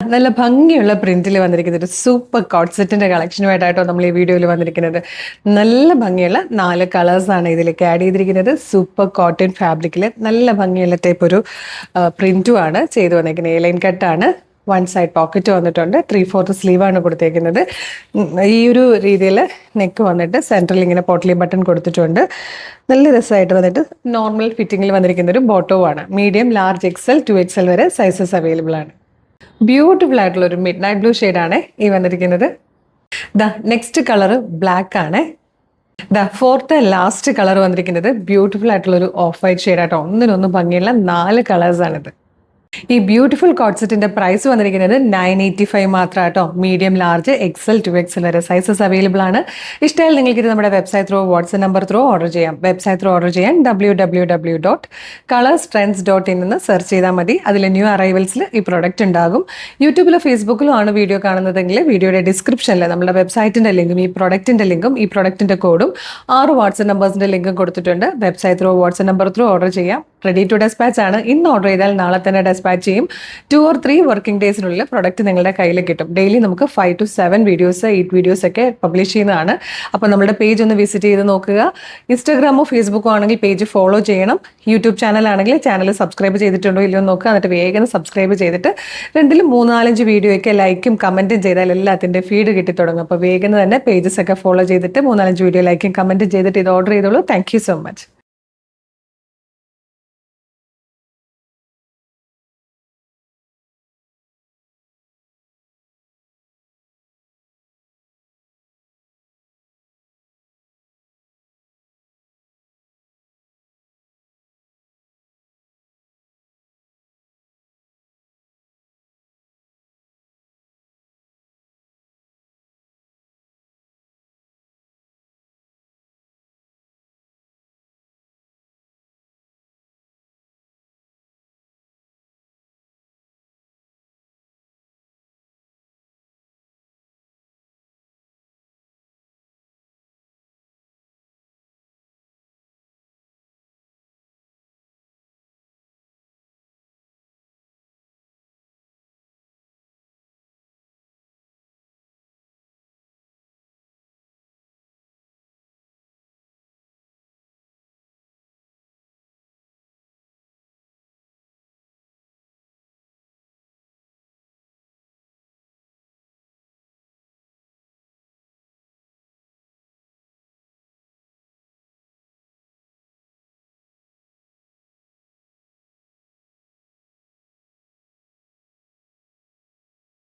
നല്ല ഭംഗിയുള്ള പ്രിന്റിൽ വന്നിരിക്കുന്ന ഒരു സൂപ്പർ കോട്ട് സെറ്റിന്റെ കളക്ഷനുമായിട്ടോ നമ്മൾ ഈ വീഡിയോയിൽ വന്നിരിക്കുന്നത്. നല്ല ഭംഗിയുള്ള 4 കളേഴ്സാണ് ഇതിലേക്ക് ആഡ് ചെയ്തിരിക്കുന്നത്. സൂപ്പർ കോട്ടൺ ഫാബ്രിക്കിൽ നല്ല ഭംഗിയുള്ള ടൈപ്പ് ഒരു പ്രിന്റും ആണ് ചെയ്തു വന്നിരിക്കുന്നത്. എലൈൻ കട്ടാണ്. വൺ സൈഡ് പോക്കറ്റ് വന്നിട്ടുണ്ട്. 3/4 സ്ലീവാണ് കൊടുത്തേക്കുന്നത്. ഈ ഒരു രീതിയിൽ നെക്ക് വന്നിട്ട് സെൻട്രൽ ഇങ്ങനെ പോട്ട്ലി ബട്ടൺ കൊടുത്തിട്ടുണ്ട്. നല്ല രസമായിട്ട് വന്നിട്ട് നോർമൽ ഫിറ്റിങ്ങിൽ വന്നിരിക്കുന്ന ഒരു ബോട്ടവുമാണ്. മീഡിയം, ലാർജ്, XL, 2XL വരെ സൈസസ് അവൈലബിൾ ആണ്. ബ്യൂട്ടിഫുൾ ആയിട്ടുള്ള ഒരു മിഡ് നൈറ്റ് ബ്ലൂ ഷെയ്ഡാണ് ഈ വന്നിരിക്കുന്നത്. നെക്സ്റ്റ് കളർ ബ്ലാക്ക് ആണ്. ഫോർത്ത് ലാസ്റ്റ് കളർ വന്നിരിക്കുന്നത് ബ്യൂട്ടിഫുൾ ആയിട്ടുള്ള ഒരു ഓഫ് വൈറ്റ് ഷെയ്ഡായിട്ടോ. ഒന്നിനൊന്നും ഭംഗിയുള്ള 4 കളേഴ്സാണിത്. ഈ ബ്യൂട്ടിഫുൾ കോട്ട് സെറ്റിന്റെ പ്രൈസ് വന്നിരിക്കുന്നത് 985 മാത്രം കേട്ടോ. മീഡിയം, ലാർജ്, XL, 2XL വരെ സൈസസ് അവൈലബിൾ ആണ്. ഇഷ്ടമായാൽ നിങ്ങൾക്ക് ഇത് നമ്മുടെ website through, WhatsApp number through order ചെയ്യാം. വെബ്സൈറ്റ് ത്രൂ ഓർഡർ ചെയ്യാൻ www.colorstrends.in എന്ന് സെർച്ച് ചെയ്താൽ മതി. അതിൽ ന്യൂ അറൈവൽസിൽ ഈ പ്രൊഡക്റ്റ് ഉണ്ടാകും. യൂട്യൂബിലോ ഫേസ്ബുക്കിലോ ആണ് വീഡിയോ കാണുന്നതെങ്കിൽ വീഡിയോയുടെ ഡിസ്ക്രിപ്ഷനിൽ നമ്മുടെ വെബ്സൈറ്റിന്റെ ലിങ്കും ഈ പ്രൊഡക്റ്റിന്റെ കോഡും 6 വാട്സ്ആപ്പ് നമ്പേഴ്സിന്റെ ലിങ്കും കൊടുത്തിട്ടുണ്ട്. Website through, WhatsApp number through order ചെയ്യാം. റെഡി ടു ഡെസ്പാച്ച് ആണ്. ഇന്ന് ഓർഡർ ചെയ്താൽ നാളെ തന്നെ ഡെസ്പാച്ച് ചെയ്യും. 2 or 3 വർക്കിംഗ് ഡേയ്സിനുള്ളിൽ പ്രൊഡക്റ്റ് നിങ്ങളുടെ കയ്യിൽ കിട്ടും. ഡെയിലി നമുക്ക് 5 to 7 വീഡിയോസ്, 8 വീഡിയോസ് ഒക്കെ പബ്ലിഷ് ചെയ്യുന്നതാണ്. അപ്പോൾ നമ്മുടെ പേജ് ഒന്ന് വിസിറ്റ് ചെയ്ത് നോക്കുക. ഇൻസ്റ്റാഗ്രാമോ ഫേസ്ബുക്കോ ആണെങ്കിൽ പേജ് ഫോളോ ചെയ്യണം. യൂട്യൂബ് ചാനൽ ആണെങ്കിൽ ചാനൽ സബ്സ്ക്രൈബ് ചെയ്തിട്ടുണ്ടോ ഇല്ലയോ നോക്കുക. എന്നിട്ട് വേഗം സബ്സ്ക്രൈബ് ചെയ്തിട്ട് 2, 3, 4, 5 വീഡിയോ ഒക്കെ ലൈക്കും കമൻറ്റും ചെയ്താൽ എല്ലാത്തിൻ്റെ ഫീഡ് കിട്ടി തുടങ്ങും. അപ്പോൾ വേഗം തന്നെ പേജസ് ഒക്കെ ഫോളോ ചെയ്തിട്ട് 3, 4, 5 വീഡിയോ ലൈക്കും കമൻറ്റും ചെയ്തിട്ട് ഇത് ഓർഡർ ചെയ്തോളൂ. Thank you so much.